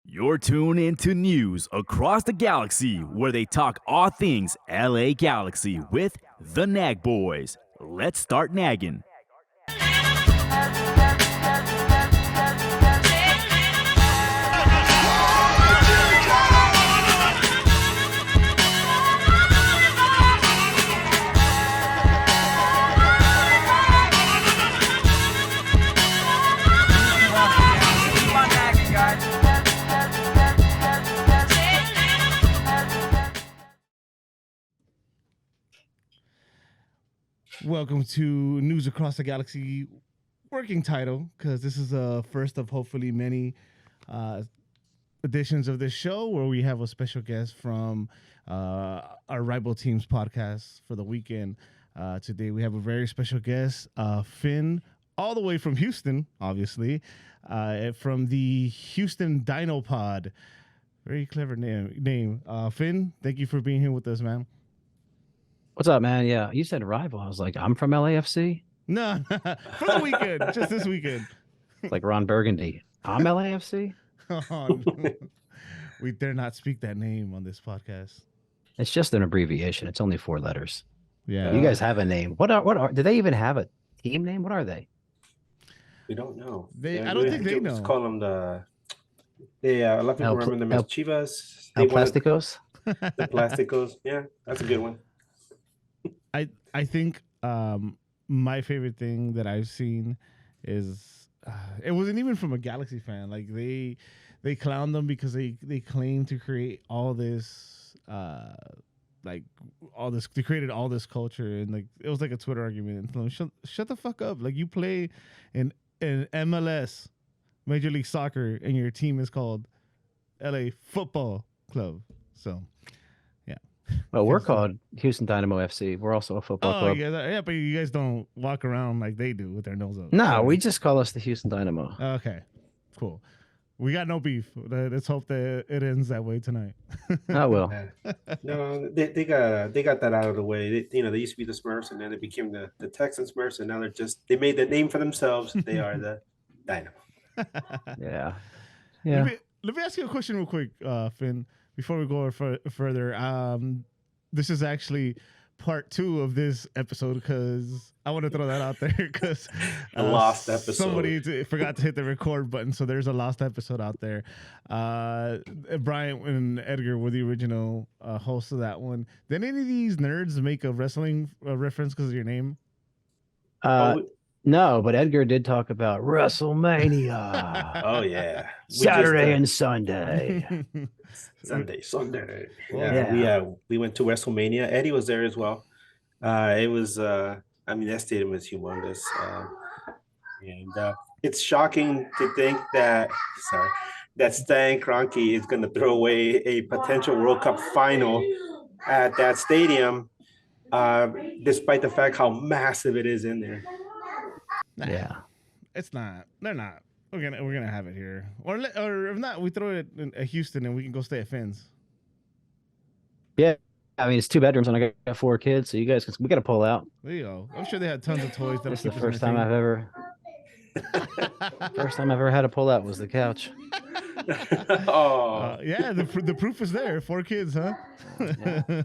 You're tuned into news across the galaxy where they talk all things LA Galaxy with the Nag Boys. Let's start nagging. Welcome to News Across the Galaxy working title, because this is the first of hopefully many editions of this show where we have a special guest from our rival teams podcast for the weekend. Today we have a very special guest, Finn, all the way from Houston, obviously, from the Houston Dyno Pod. Very clever name. Finn, thank you for being here with us, man. What's up, man? Yeah, you said rival. I was like, I'm from LAFC. No, for the weekend, just this weekend. Like Ron Burgundy. I'm LAFC. Oh, no. We dare not speak that name on this podcast. It's just an abbreviation. It's only 4 letters. Yeah, You guys have a name. What are? Do they even have a team name? What are they? We don't know. I don't think they know. Just call them the. A lot of people remember them as Chivas. El Plásticos. The Plásticos. Yeah, that's a good one. I think my favorite thing that I've seen is it wasn't even from a Galaxy fan. Like they clown them because they claim to create all this they created all this culture, and like it was like a Twitter argument. And shut the fuck up. Like you play in MLS, Major League Soccer, and your team is called LA Football Club. So Well, we're called Houston Dynamo FC. We're also a football club. Yeah, but you guys don't walk around like they do with their nose up. No, we just call us the Houston Dynamo. Okay, cool. We got no beef. Let's hope that it ends that way tonight. I will. No, they got that out of the way. They used to be the Smurfs, and then it became the Texan Smurfs, and now they made the name for themselves. They are the Dynamo. Yeah. Let me ask you a question real quick, Finn, before we go further. This is actually part 2 of this episode, because I want to throw that out there, because a lost episode. Somebody forgot to hit the record button, so there's a lost episode out there. Brian and Edgar were the original hosts of that one. Did any of these nerds make a wrestling reference because of your name? No, but Edgar did talk about WrestleMania. Oh yeah, Saturday and Sunday. Sunday. Yeah. We went to WrestleMania. Eddie was there as well. It was that stadium is humongous, and it's shocking to think that Stan Kroenke is going to throw away a potential World Cup final at that stadium, despite the fact how massive it is in there. Yeah, it's not. They're not. We're gonna have it here, or if not, we throw it at Houston and we can go stay at Finn's. Yeah, I mean it's 2 bedrooms and I got 4 kids, so we got to pull out. There you go. I'm sure they had tons of toys. That's the first time I've ever had to pull out was the couch. Yeah, the proof is there. 4 kids, huh? Yeah.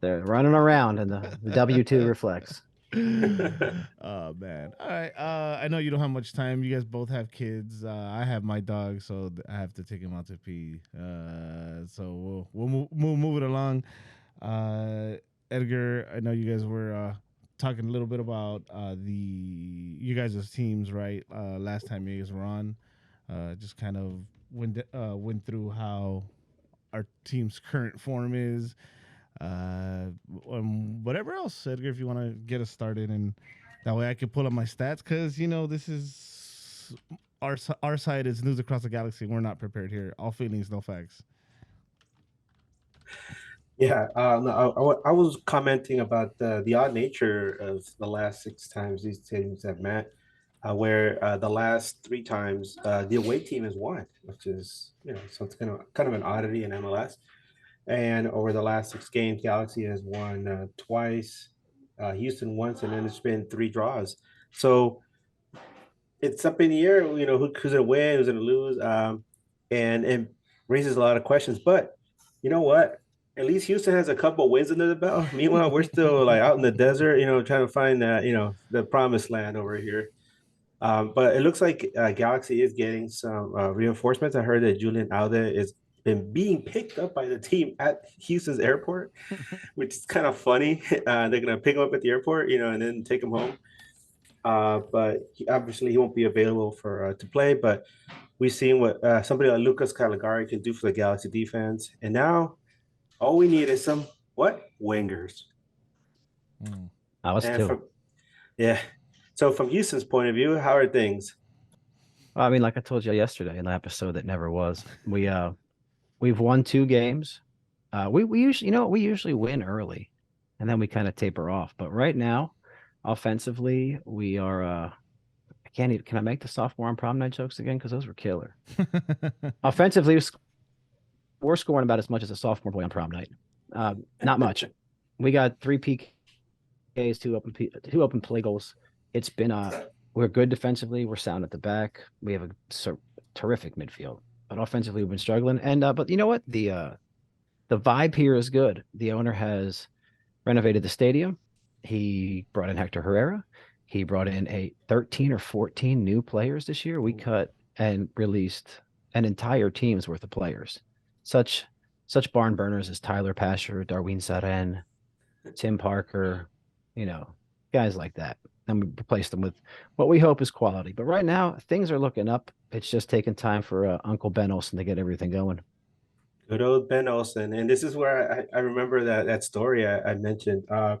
They're running around, and the W2 reflects. Oh man! All right. I know you don't have much time. You guys both have kids. I have my dog, so I have to take him out to pee. So we'll move it along. Edgar, I know you guys were talking a little bit about you guys' teams, right? Last time you guys were on, just kind of went through how our team's current form is. Whatever else, Edgar, if you want to get us started, and that way I can pull up my stats, because this is our side is News Across the Galaxy. We're not prepared here. All feelings, no facts. Yeah, no, I was commenting about the odd nature of the last 6 times these teams have met, where the last 3 times the away team has won, which is something kind of an oddity in MLS. And over the last 6 games, Galaxy has won twice, Houston once, and then it's been 3 draws. So it's up in the air, who's going to win, who's going to lose. and it raises a lot of questions. But you know what? At least Houston has a couple wins under the belt. Meanwhile, we're still like out in the desert, trying to find that, the promised land over here. But it looks like Galaxy is getting some reinforcements. I heard that Julian Alde is been being picked up by the team at Houston's airport, which is kind of funny. They're gonna pick him up at the airport, and then take him home. But obviously he won't be available for to play. But we've seen what somebody like Lucas Caligari can do for the Galaxy defense, and now all we need is some wingers. Us And too. yeah. So from Houston's point of view, how are things? Well, I mean, like I told you yesterday in the episode that never was, we've won 2 games. We usually win early, and then we kind of taper off. But right now, offensively, we are. I can't even. Can I make the sophomore on prom night jokes again? Because those were killer. Offensively, we're scoring about as much as a sophomore boy on prom night. Not much. We got 3 PKs, 2 open play goals. It's been we're good defensively. We're sound at the back. We have a terrific midfield, but offensively we've been struggling. And but you know what? The vibe here is good. The owner has renovated the stadium. He brought in Hector Herrera. He brought in 13 or 14 new players this year. We cut and released an entire team's worth of players. Such barn burners as Tyler Pasher, Darwin Saren, Tim Parker, guys like that. And we replaced them with what we hope is quality. But right now, things are looking up. It's just taking time for Uncle Ben Olsen to get everything going. Good old Ben Olsen. And this is where I remember that story I mentioned. I've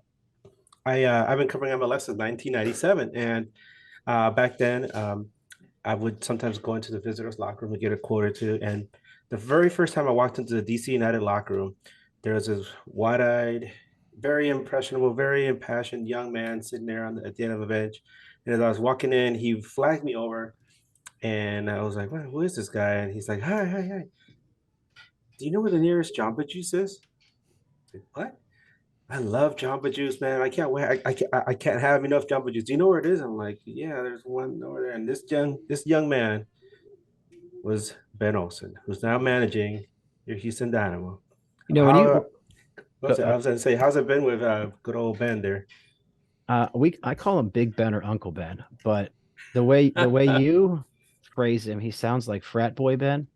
been covering MLS since 1997. And back then, I would sometimes go into the visitors' locker room and get a quote or two. And the very first time I walked into the DC United locker room, there was this wide-eyed, very impressionable, very impassioned young man sitting there at the end of the bench. And as I was walking in, he flagged me over, and I was like, "Well, who is this guy?" And he's like, "Hi, hi, hi. Do you know where the nearest Jamba Juice is?" I said, "What? I love Jamba Juice, man. I can't wait. I can't have enough Jamba Juice. Do you know where it is?" I'm like, "Yeah, there's one over there." And this young man was Ben Olsen, who's now managing your Houston Dynamo. When I was going to say, how's it been with good old Ben there? I call him Big Ben or Uncle Ben, but the way you phrase him, he sounds like frat boy Ben.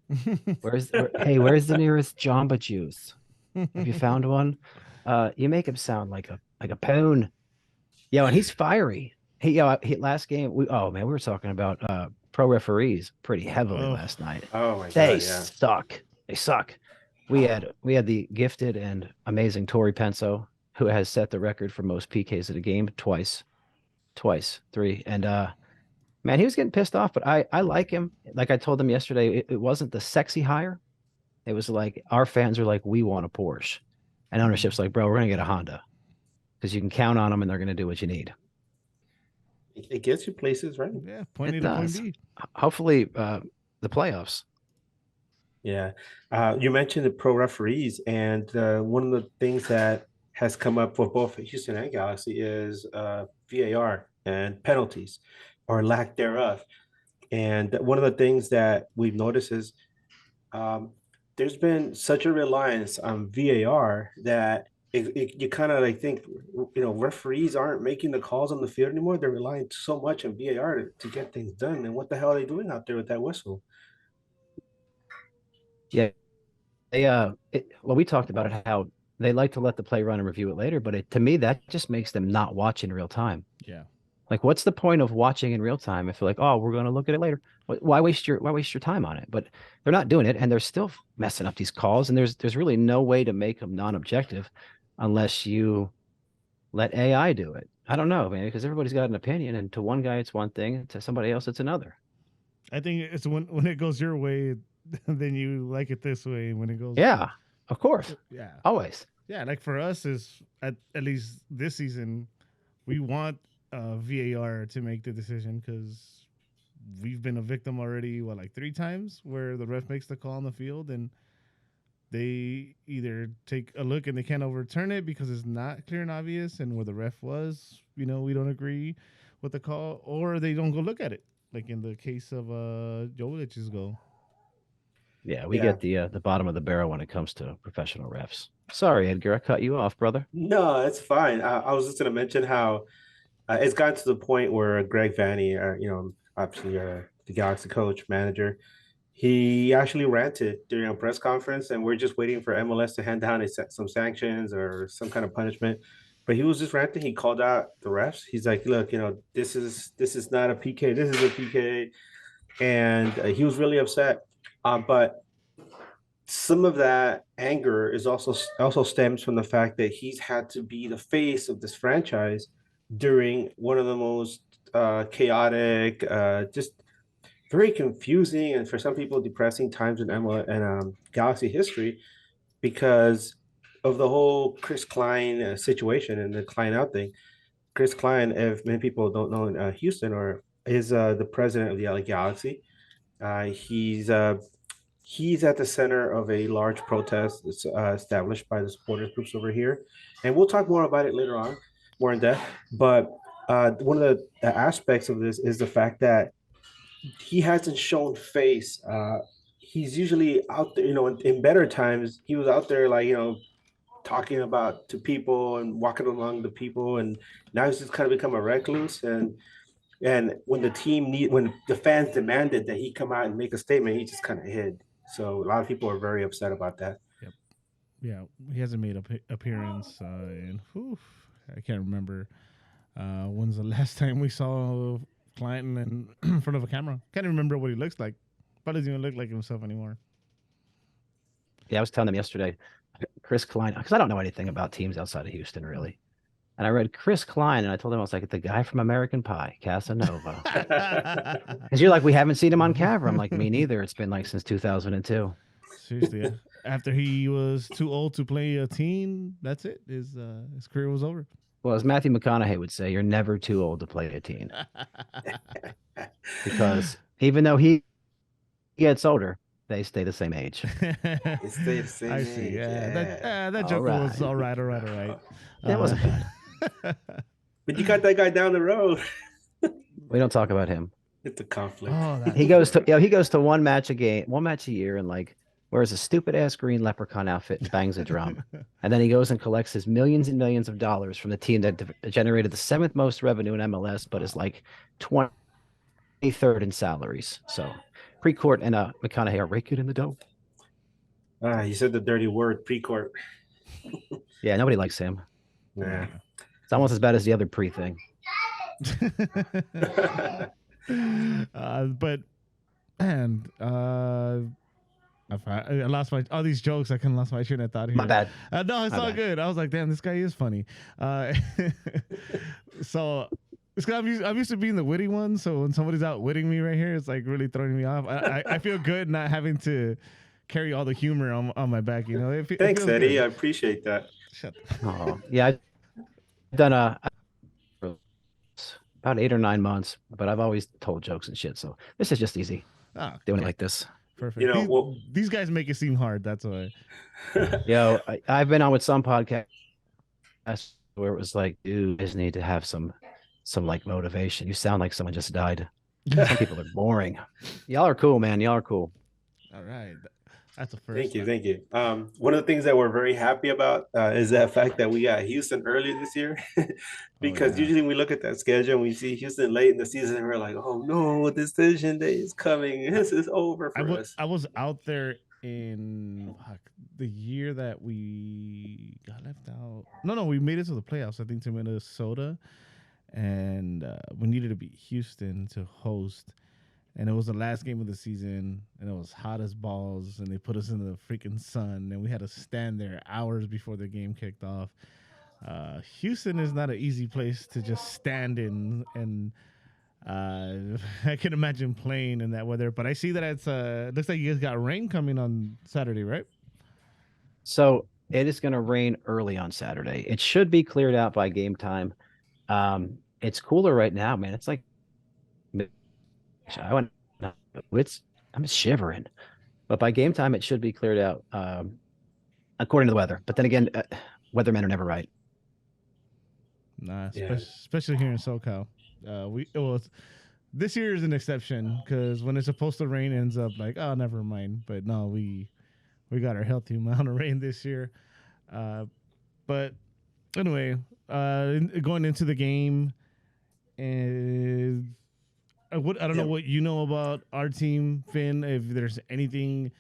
Where's the nearest Jamba Juice? Have you found one? You make him sound like a poon. Yeah, and he's fiery. He last game we were talking about pro referees pretty heavily last night. Oh my God, they suck. They suck. We had the gifted and amazing Tori Penso, who has set the record for most PKs at a game twice, 3. And man, he was getting pissed off, but I like him. Like I told him yesterday, it wasn't the sexy hire. It was like our fans are like, we want a Porsche. And ownership's like, bro, we're gonna get a Honda. Because you can count on them and they're gonna do what you need. It gets you places, right? Yeah, point A to point B. Hopefully the playoffs. Yeah. You mentioned the pro referees, and one of the things that has come up for both Houston and Galaxy is VAR and penalties or lack thereof. And one of the things that we've noticed is there's been such a reliance on VAR that you kind of like think, referees aren't making the calls on the field anymore. They're relying so much on VAR to get things done. And what the hell are they doing out there with that whistle? Yeah. We talked about it, how they like to let the play run and review it later, but to me, that just makes them not watch in real time. Yeah. Like, what's the point of watching in real time if you're like, oh, we're going to look at it later? Why waste your time on it? But they're not doing it, and they're still messing up these calls. And there's really no way to make them non-objective unless you let AI do it. I don't know, man, because everybody's got an opinion, and to one guy it's one thing, and to somebody else it's another. I think it's when it goes your way, then you like it this way. When it goes, yeah, of course, yeah, always, yeah. Like for us, is at least this season, we want VAR to make the decision because we've been a victim already. Like 3 times where the ref makes the call on the field and they either take a look and they can't overturn it because it's not clear and obvious, and where the ref was, we don't agree with the call, or they don't go look at it. Like in the case of Jovic's goal. Yeah, we get the bottom of the barrel when it comes to professional refs. Sorry, Edgar, I cut you off, brother. No, it's fine. I was just going to mention how it's gotten to the point where Greg Vanney, obviously the Galaxy coach, manager, he actually ranted during a press conference, and we're just waiting for MLS to hand down some sanctions or some kind of punishment. But he was just ranting. He called out the refs. He's like, "Look, this is not a PK. This is a PK," and he was really upset. But some of that anger is also stems from the fact that he's had to be the face of this franchise during one of the most chaotic, just very confusing, and for some people depressing times in Galaxy history, because of the whole Chris Klein situation and the Klein out thing. Chris Klein, if many people don't know, in Houston, or is the president of the LA Galaxy. He's at the center of a large protest that's established by the supporters groups over here, and we'll talk more about it later on, more in depth. But one of the aspects of this is the fact that he hasn't shown face. He's usually out there, in better times, he was out there, like, talking about to people and walking along the people, and now he's just kind of become a recluse. And when when the fans demanded that he come out and make a statement, he just kind of hid. So a lot of people are very upset about that. Yep. Yeah, he hasn't made an appearance in. I can't remember when's the last time we saw Clinton in front of a camera. Can't even remember what he looks like. Probably doesn't even look like himself anymore. Yeah, I was telling them yesterday, Chris Klein, because I don't know anything about teams outside of Houston, really. And I read Chris Klein, and I told him, I was like, the guy from American Pie, Casanova. Because you're like, we haven't seen him on camera. I'm like, me neither. It's been like since 2002. Seriously, yeah. After he was too old to play a teen, that's it. His career was over. Well, as Matthew McConaughey would say, you're never too old to play a teen. Because even though he gets older, they stay the same age. They stay the same I age. see. Yeah. That joke was all right. That wasn't bad. But you got that guy down the road. We don't talk about him. It's a conflict. He goes to one match a year, and like wears a stupid ass green leprechaun outfit and bangs a drum. And then he goes and collects his millions and millions of dollars from the team that generated the 7th most revenue in MLS, but is like 23rd in salaries. So Precourt and McConaughey are raking in the dough. You said the dirty word, Precourt. Yeah, nobody likes him. Yeah. It's almost as bad as the other pre thing. But and I lost all these jokes. I kind of lost my train of thought here. My bad. No, it's all good. I was like, damn, this guy is funny. So it's I'm used to being the witty one. So when somebody's outwitting me right here, it's like really throwing me off. I feel good not having to carry all the humor on my back. Thanks, Eddie. Good. I appreciate that. Shut Oh, yeah. I've done about 8 or 9 months, but I've always told jokes and shit. So this is just easy. Doing it like this. Perfect. These guys make it seem hard. That's why. Yo, I've been on with some podcasts where it was like, dude, you just need to have some like motivation. You sound like someone just died. Some people are boring. Y'all are cool, man. Y'all are cool. All right. That's a first. Thank you. One of the things that we're very happy about is that fact that we got Houston early this year, because usually we look at that schedule and we see Houston late in the season and we're like, oh no, decision day is coming. This is over for us. I was out there in the year that we got left out. No, we made it to the playoffs. I think to Minnesota, and we needed to beat Houston to host. And it was the last game of the season, and it was hot as balls, and they put us in the freaking sun, and we had to stand there hours before the game kicked off. Houston is not an easy place to just stand in, and I can imagine playing in that weather. But I see that it's looks like you guys got rain coming on Saturday, right? So it is going to rain early on Saturday. It should be cleared out by game time. It's cooler right now, man. It's like I'm shivering, but by game time it should be cleared out according to the weather. But then again, weathermen are never right. Nah, especially here in SoCal. this year is an exception because when it's supposed to rain, it ends up like, oh, never mind. But no, we got our healthy amount of rain this year. But anyway, going into the game, and I don't know what you know about our team, Finn. If there's anything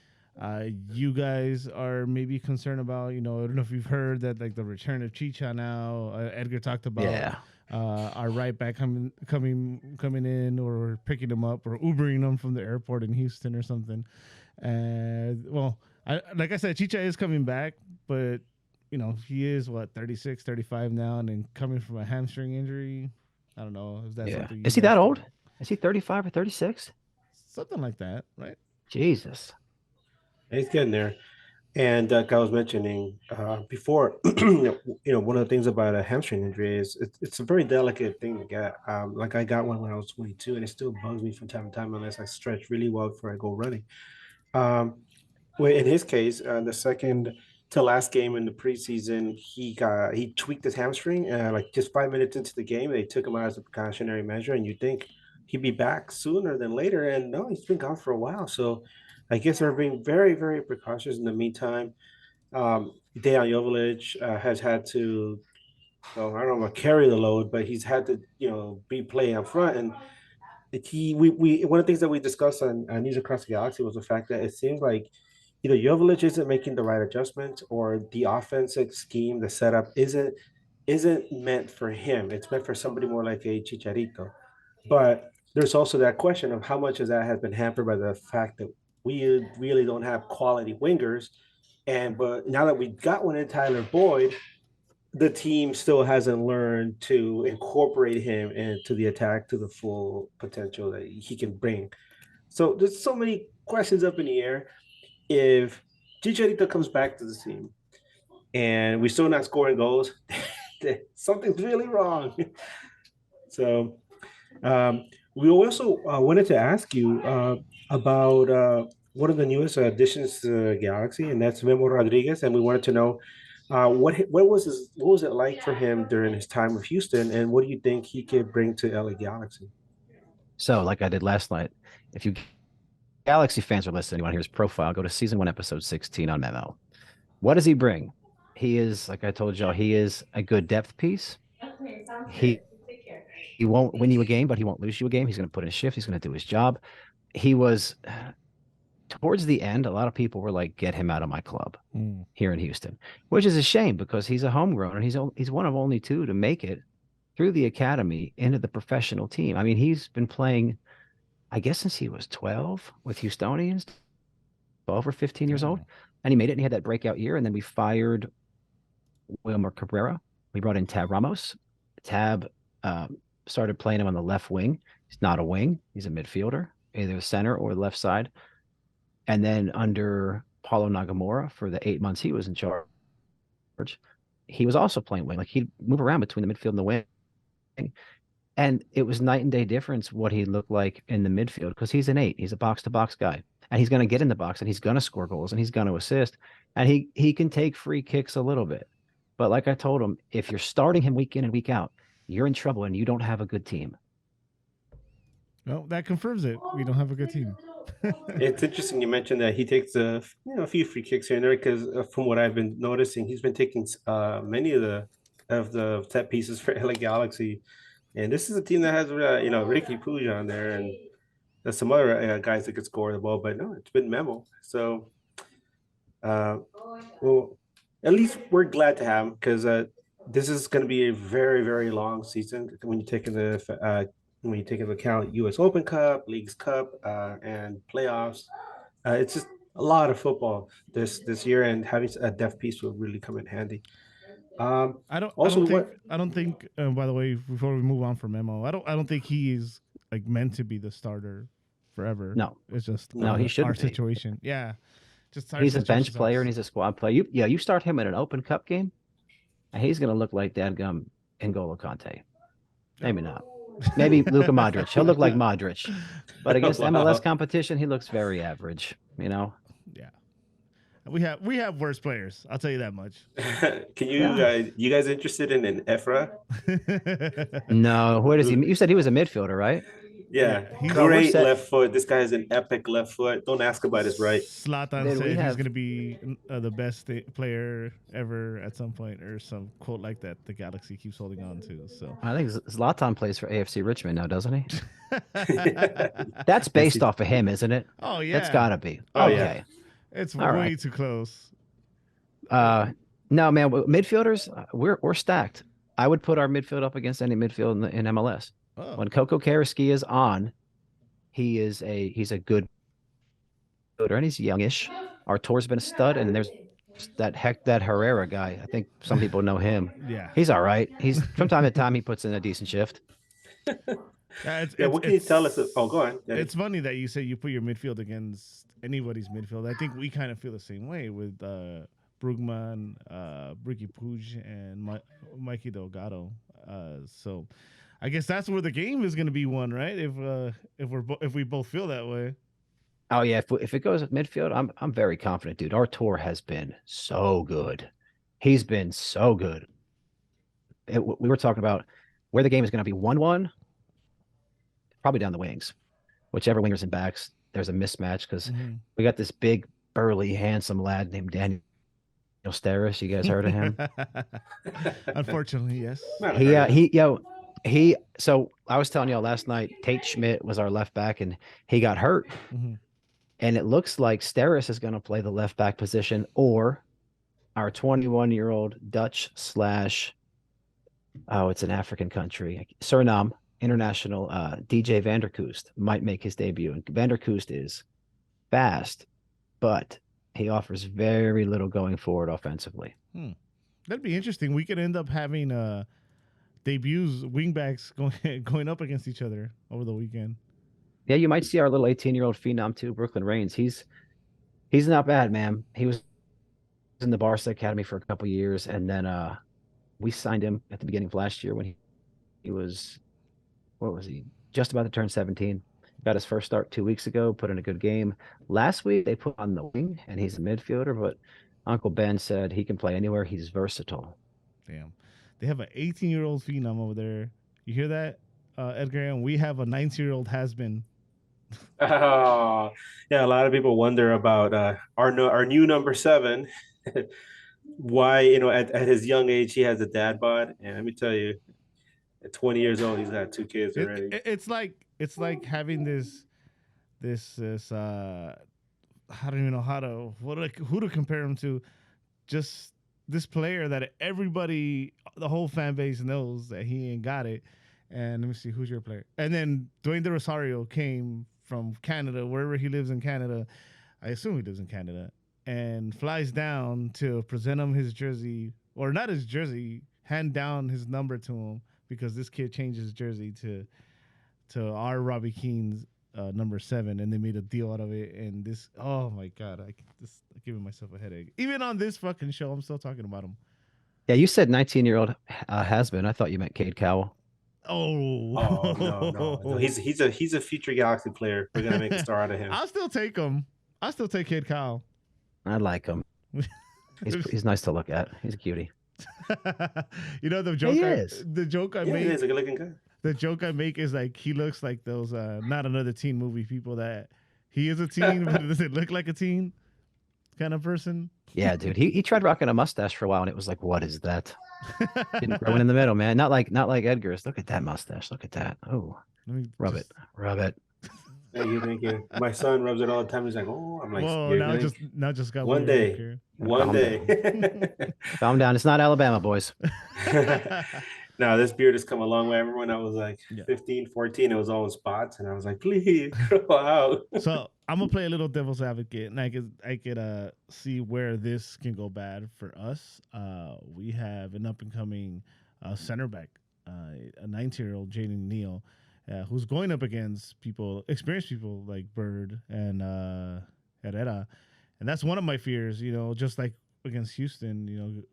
you guys are maybe concerned about, I don't know if you've heard that like the return of Chicha now. Edgar talked about our right back coming in, or picking him up, or Ubering him from the airport in Houston or something. Well, like I said, Chicha is coming back, but he is 36, 35 now, and then coming from a hamstring injury. I don't know if that's something. Is he that old? Is he 35 or 36? Something like that, right? Jesus. He's getting there. And like I was mentioning before, one of the things about a hamstring injury is it's a very delicate thing to get. Like I got one when I was 22, and it still bugs me from time to time unless I stretch really well before I go running. Well, in his case, the second to last game in the preseason, he tweaked his hamstring. Like just 5 minutes into the game, they took him out as a precautionary measure, and you think he'd be back sooner than later, and no, he's been gone for a while. So I guess they're being very, very precautious in the meantime. Dejan Joveljic has had to, I don't know about carry the load, but he's had to, be playing up front. And we one of the things that we discussed on News Across the Galaxy was the fact that it seems like either Joveljic isn't making the right adjustments, or the offensive scheme, the setup isn't meant for him. It's meant for somebody more like a Chicharito. But there's also that question of how much of that has been hampered by the fact that we really don't have quality wingers. But now that we got one in Tyler Boyd, the team still hasn't learned to incorporate him into the attack to the full potential that he can bring. So there's so many questions up in the air. If Chicharito comes back to the team and we're still not scoring goals, something's really wrong. So we also wanted to ask you about one of the newest additions to the Galaxy, and that's Memo Rodriguez. And we wanted to know what was it like for him during his time with Houston, and what do you think he could bring to LA Galaxy? So, like I did last night, if you Galaxy fans are listening, you want to hear his profile, go to season 1, episode 16 on Memo. What does he bring? He is, like I told y'all, he is a good depth piece. Okay, sounds He good. Take care. he won't win you a game, but he won't lose you a game. He's going to put in a shift. He's going to do his job. He was towards the end, a lot of people were like, get him out of my club here in Houston, which is a shame because he's a homegrown and he's one of only two to make it through the academy into the professional team. I mean, he's been playing, I guess, since he was 12 with Houstonians, 12 or 15 years old, and he made it, and he had that breakout year. And then we fired Wilmer Cabrera. We brought in Tab Ramos. Tab started playing him on the left wing. He's not a wing. He's a midfielder, either the center or the left side. And then under Paulo Nagamura, for the 8 months he was in charge, he was also playing wing. Like, he'd move around between the midfield and the wing. And it was night and day difference what he looked like in the midfield, because he's an 8. He's a box-to-box guy. And he's going to get in the box, and he's going to score goals, and he's going to assist. And he can take free kicks a little bit. But like I told him, if you're starting him week in and week out, you're in trouble and you don't have a good team. Well, that confirms it. We don't have a good team. It's interesting you mentioned that he takes a few free kicks here and there, because from what I've been noticing, he's been taking many of the set pieces for LA Galaxy, and this is a team that has Ricky Puja on there, and there's some other guys that could score the ball, but no, it's been Memo. So, well, at least we're glad to have him, because this is going to be a very, very long season when you take into account U.S. Open Cup, Leagues Cup, and playoffs. It's just a lot of football this year, and having a depth piece will really come in handy. I don't think. By the way, before we move on from Memo, I don't think he is like meant to be the starter forever. No, it's just he shouldn't our be. situation. Yeah, just he's a bench player and he's a squad player. You start him in an Open Cup game, and he's going to look like dadgum N'Golo Kante. Maybe not. Maybe Luka Modric. He'll look like Modric, but against MLS competition, he looks very average. Yeah, we have worse players. I'll tell you that much. Can you guys interested in an Efra? No, where does he? You said he was a midfielder, right? Yeah, he's Well, we're great set. left foot. This guy is an epic left foot. Don't ask about his right. Zlatan Dude, we said he's have- going to be the best player ever at some point, or some quote like that. The Galaxy keeps holding on to. So I think Zlatan plays for AFC Richmond now, doesn't he? That's Yes, based off of him, isn't it? oh yeah, That's gotta be. Oh, yeah. Okay. it's All way right. too close. No, man. Midfielders, we're stacked. I would put our midfield up against any midfield in MLS. Oh, When Coco Kariski is on, he's a good fielder, and he's youngish. Artur's been a stud, and there's that Herrera guy. I think some people know him. yeah. He's all right. He's from time to time he puts in a decent shift. Yeah, what can you tell us? Oh, go on. Yeah, It's funny that you say you put your midfield against anybody's midfield. I think we kind of feel the same way with Brugman, Ricky Puig, and Mikey Delgado. So I guess that's where the game is going to be won, right? If we both feel that way. Oh yeah, if it goes at midfield, I'm very confident, dude. Artur has been so good. He's been so good. We were talking about where the game is going to be 1-1, probably down the wings. Whichever wingers and backs, there's a mismatch because we got this big, burly, handsome lad named Daniel Steris. You guys heard of him? Unfortunately, yes. not heard of it. So I was telling y'all last night, Tate Schmidt was our left back and he got hurt. Mhm. And it looks like Steris is going to play the left back position, or our 21-year-old Dutch / it's an African country, Suriname international DJ Vanderkoost might make his debut. And Vanderkoost is fast, but he offers very little going forward offensively. That'd be interesting. We could end up having debuts, wingbacks going up against each other over the weekend. Yeah, you might see our little 18-year-old phenom too, Brooklyn Reigns. He's not bad, man. He was in the Barca Academy for a couple years, and then we signed him at the beginning of last year when he was, what was he? Just about to turn 17. Got his first start 2 weeks ago, put in a good game. Last week they put on the wing, and he's a midfielder, but Uncle Ben said he can play anywhere. He's versatile. Damn. They have an 18-year-old phenom over there. You hear that, Edgar? And we have a 19-year-old has-been. Oh, yeah. A lot of people wonder about our new number 7. Why, at his young age he has a dad bod, and let me tell you, at 20 years old he's got 2 kids already. It's like having this I don't even know who to compare him to. Just this player that everybody, the whole fan base knows that he ain't got it. And let me see, who's your player? And then Dwayne De Rosario came from Canada, wherever he lives in Canada. I assume he lives in Canada, and flies down to present him his jersey, or not his jersey, hand down his number to him because this kid changed his jersey to our Robbie Keane's number 7, and they made a deal out of it. And this, oh my God, I'm giving myself a headache. Even on this fucking show, I'm still talking about him. Yeah, you said 19-year-old has been. I thought you meant Cade Cowell. Oh, No. He's a future Galaxy player. We're gonna make a star out of him. I'll still take him. I'll still take Kid Kyle. I like him. He's nice to look at. He's a cutie. You know the joke. He is. The joke I Yeah, make. he is a good looking guy. The joke I make is like he looks like those not another teen movie people that he is a teen, but it doesn't look like a teen kind of person. Yeah, dude. He tried rocking a mustache for a while, and it was like, what is that? Didn't grow in the middle, man. Not like Edgar's. Look at that mustache. Look at that. Oh, rub it. Thank you. My son rubs it all the time. He's like, oh, I'm like, whoa, now just got one day. One day. Calm down. It's not Alabama, boys. No, this beard has come a long way. I remember when I was like 15, 14, it was all in spots, and I was like, please grow out. So I'm gonna play a little devil's advocate, and I could see where this can go bad for us. We have an up and coming center back, a 19-year-old Jaden Neal, who's going up against experienced people like Bird and Herrera, and that's one of my fears. Just like against Houston,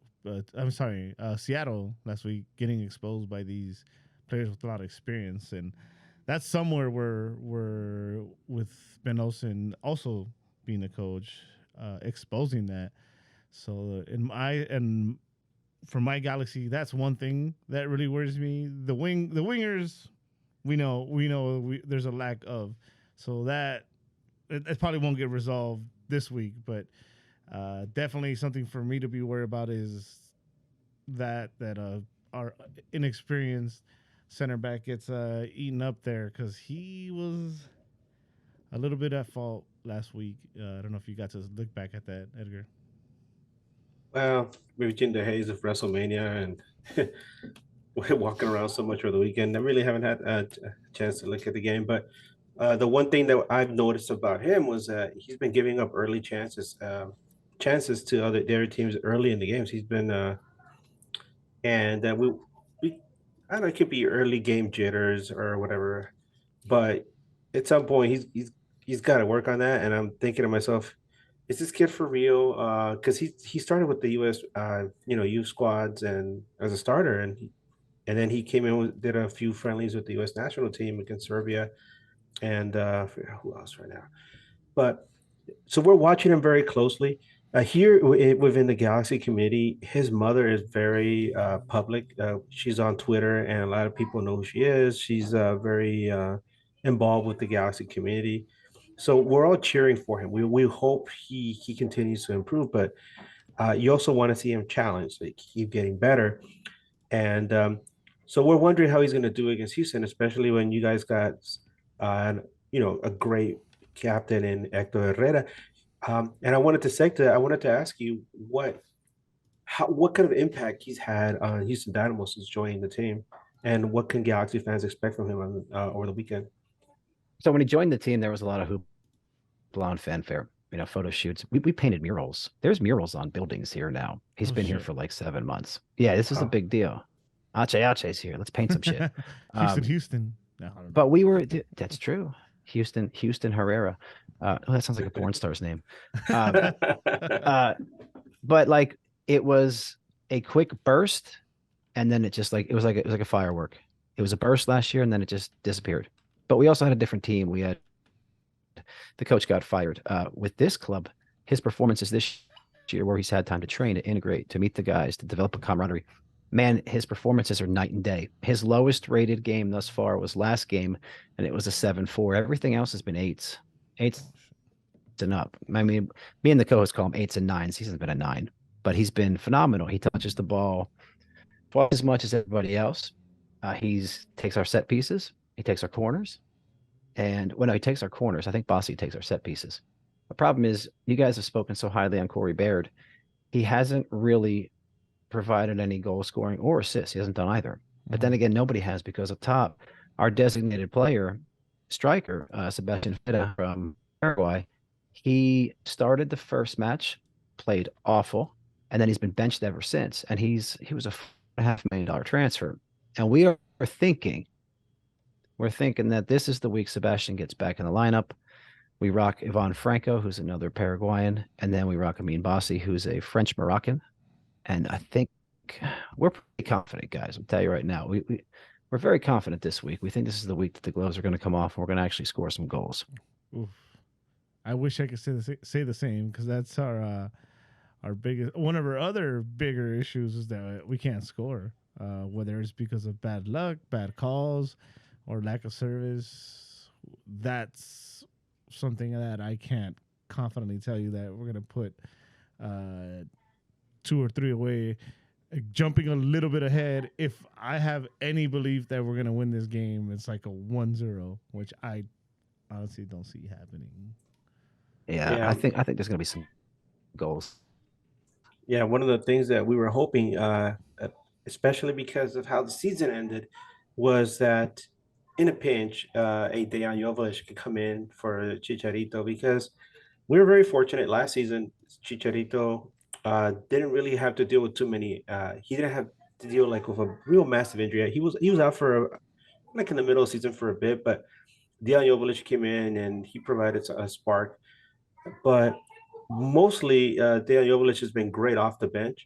I'm sorry, Seattle last week, getting exposed by these players with a lot of experience. And that's somewhere where we're with Ben Olsen also being a coach, exposing that. So for my Galaxy, that's one thing that really worries me. The wingers, there's a lack of, so that it probably won't get resolved this week, but definitely something for me to be worried about is that our inexperienced center back gets eaten up there because he was a little bit at fault last week. I don't know if you got to look back at that, Edgar. Well, between the haze of WrestleMania and we're walking around so much over the weekend, I really haven't had a chance to look at the game. But the one thing that I've noticed about him was that he's been giving up early chances to other teams early in the games. He's been and we I don't know, it could be early game jitters or whatever, but at some point he's got to work on that. And I'm thinking to myself, is this kid for real? Because he started with the U.S. Youth squads and as a starter, and then he came in did a few friendlies with the U.S. national team against Serbia and I forget who else right now, but so we're watching him very closely. Here within the Galaxy committee, his mother is very public. She's on Twitter, and a lot of people know who she is. She's very involved with the Galaxy community. So we're all cheering for him. We hope he continues to improve, but you also want to see him challenged, like keep getting better. And so we're wondering how he's going to do against Houston, especially when you guys got, uh, a great captain in Hector Herrera. And I wanted to say that I wanted to ask you what kind of impact he's had on Houston Dynamo since joining the team, and what can Galaxy fans expect from him over the weekend? So when he joined the team, there was a lot of hoopla and fanfare, photo shoots. We painted murals. There's murals on buildings here now. He's been here for like 7 months. Yeah, this is a big deal. Ache's here. Let's paint some shit. Houston. No, but that's true. Houston Herrera. That sounds like a porn star's name. But like it was a quick burst, and then it was like a firework. It was a burst last year, and then it just disappeared. But we also had a different team. We had the coach got fired. With this club, his performances this year, where he's had time to train, to integrate, to meet the guys, to develop a camaraderie, man, his performances are night and day. His lowest rated game thus far was last game, and it was a 7-4. Everything else has been eights and up. I mean, me and the co-host call him 8s and 9s. He hasn't been a 9, but he's been phenomenal. He touches the ball twice as much as everybody else. He takes our set pieces. He takes our corners. And when he takes our corners, I think Bossy takes our set pieces. The problem is you guys have spoken so highly on Corey Baird. He hasn't really provided any goal scoring or assists. He hasn't done either. But then again, nobody has, because up top, our designated player, striker, Sebastian Feta from Paraguay, he started the first match, played awful, and then he's been benched ever since. And he was a $4.5 million transfer. And we're thinking that this is the week Sebastian gets back in the lineup. We rock Ivan Franco, who's another Paraguayan, and then we rock Amin Bassi, who's a French Moroccan. And I think we're pretty confident, guys. I'll tell you right now, we're very confident this week. We think this is the week that the gloves are going to come off, and we're going to actually score some goals. Oof. I wish I could say the same, because that's our biggest, one of our other bigger issues is that we can't score, whether it's because of bad luck, bad calls, or lack of service. That's something that I can't confidently tell you that we're going to put 2 or 3 away, jumping a little bit ahead. If I have any belief that we're going to win this game, it's like a 1-0, which I honestly don't see happening. Yeah. I think there's going to be some goals. Yeah, one of the things that we were hoping, especially because of how the season ended, was that in a pinch, a Dejan Joveljic could come in for Chicharito, because we were very fortunate last season. Chicharito didn't really have to deal with too many. He didn't have to deal like with a real massive injury. He was out for like in the middle of the season for a bit, but Dejan Joveljic came in and he provided a spark. But mostly, Dejan Joveljic has been great off the bench.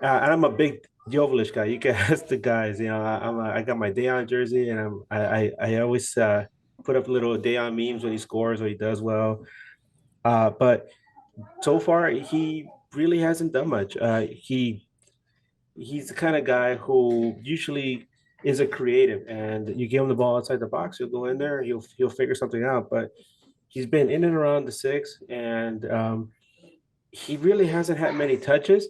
And I'm a big Joveljic guy. You can ask the guys. I got my Dejan jersey, and I always put up little Dejan memes when he scores or he does well. But so far, he really hasn't done much. He's the kind of guy who usually is a creative, and you give him the ball outside the box, he'll go in there, he'll figure something out. But he's been in and around the six, and he really hasn't had many touches.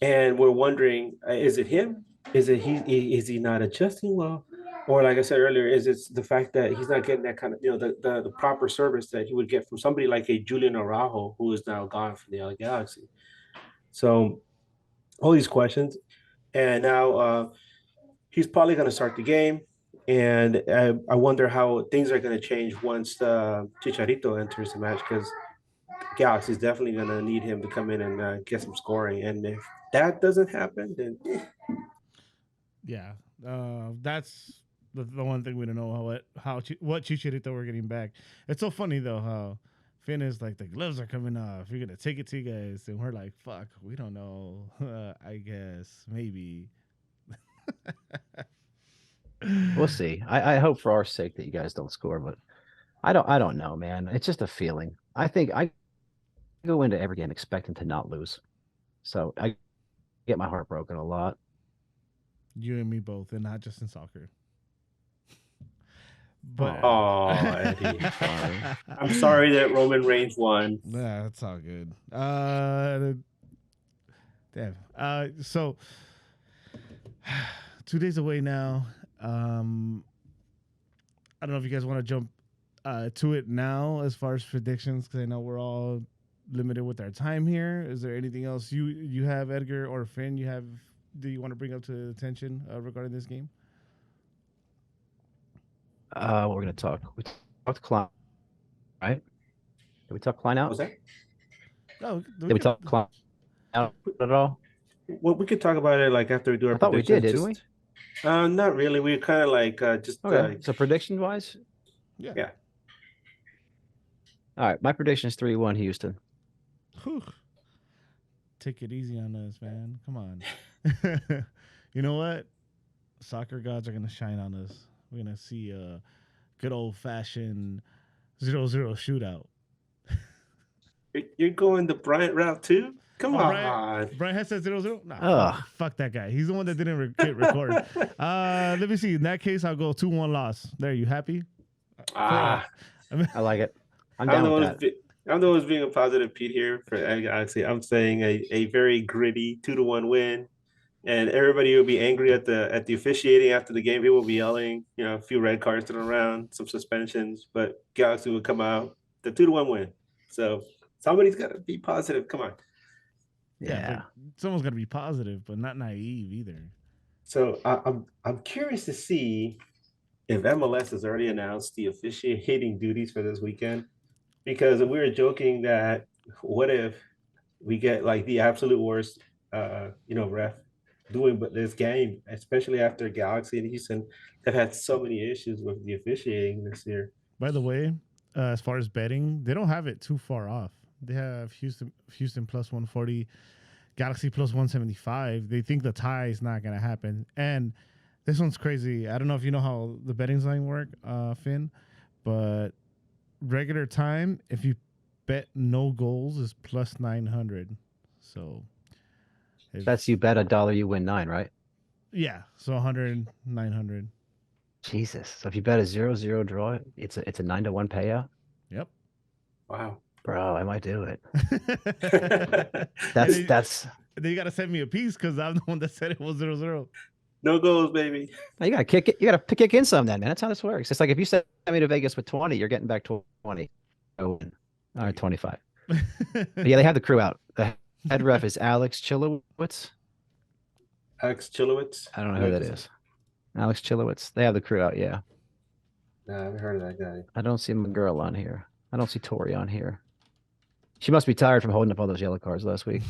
And we're wondering, is it him? Is it is he not adjusting well? Or like I said earlier, is it the fact that he's not getting that kind of, the proper service that he would get from somebody like a Julian Araujo, who is now gone from the LA Galaxy? So all these questions. And now he's probably going to start the game. And I wonder how things are going to change once Chicharito enters the match, because Galaxy is definitely going to need him to come in and get some scoring. And if that doesn't happen, then Yeah, that's the one thing we don't know what Chicharito we're getting back. It's so funny though how Finn is like, the gloves are coming off. You're gonna take it to you guys, and we're like, fuck, we don't know. I guess maybe. We'll see. I hope for our sake that you guys don't score, but I don't know, man. It's just a feeling. I think I go into every game expecting to not lose, so I get my heart broken a lot. You and me both, and not just in soccer. But oh, Eddie, I'm sorry that Roman Reigns won. Nah, that's all good. Damn. So 2 days away now. I don't know if you guys want to jump to it now as far as predictions, because I know we're all limited with our time here. Is there anything else you have, Edgar or Finn? Do you want to bring up to attention regarding this game? What we're gonna talk? We talked Klein, right? Did we talk Klein out? Was that? No, Did we talk Klein out at all? Well, we could talk about it like after we do our. I thought we did, didn't we? Not really. We kind of like just. Okay. So prediction wise, yeah. All right, my prediction is 3-1 Houston. Whew. Take it easy on us, man. Come on. You know what? Soccer gods are gonna shine on us. We're gonna see a good old fashioned 0-0 shootout. You're going the Bryant route too? Come on. Bryant has said 0-0? Nah, fuck that guy. He's the one that didn't hit record. Let me see. In that case, I'll go 2-1 loss. There, you happy? I like it. I'm down with that. I'm the one who's being a positive Pete here. Honestly, I'm saying a very gritty 2-1 win. And everybody will be angry at the officiating after the game. People will be yelling, a few red cards thrown around, some suspensions, but Galaxy will come out the 2-1 win. So somebody's got to be positive. Come on. Yeah. Someone's got to be positive, but not naive either. So I'm curious to see if MLS has already announced the officiating duties for this weekend, because we were joking that what if we get like the absolute worst, ref doing this game, especially after Galaxy and Houston have had so many issues with the officiating this year. By the way, as far as betting, they don't have it too far off. They have Houston plus 140, Galaxy plus 175. They think the tie is not going to happen. And this one's crazy. I don't know if you know how the betting line work, Finn, but regular time, if you bet no goals, is plus 900. So that's you bet $1, you win 9, right? Yeah. So 100, 900. Jesus. So if you bet a 0-0 draw, it's a 9-1 payout. Yep. Wow. Bro, I might do it. Then That's. Then you got to send me a piece because I'm the one that said it was 0-0. No goals, baby. No, you got to kick it. You got to kick in some then, man. That's how this works. It's like if you send me to Vegas with 20, you're getting back 20. Oh, all right, 25. But yeah, they have the crew out. The head ref is Alex Chilowitz. Alex Chilowitz? I don't know who that is. Alex Chilowitz. They have the crew out, yeah. No, I haven't heard of that guy. I don't see my girl on here. I don't see Tori on here. She must be tired from holding up all those yellow cards last week.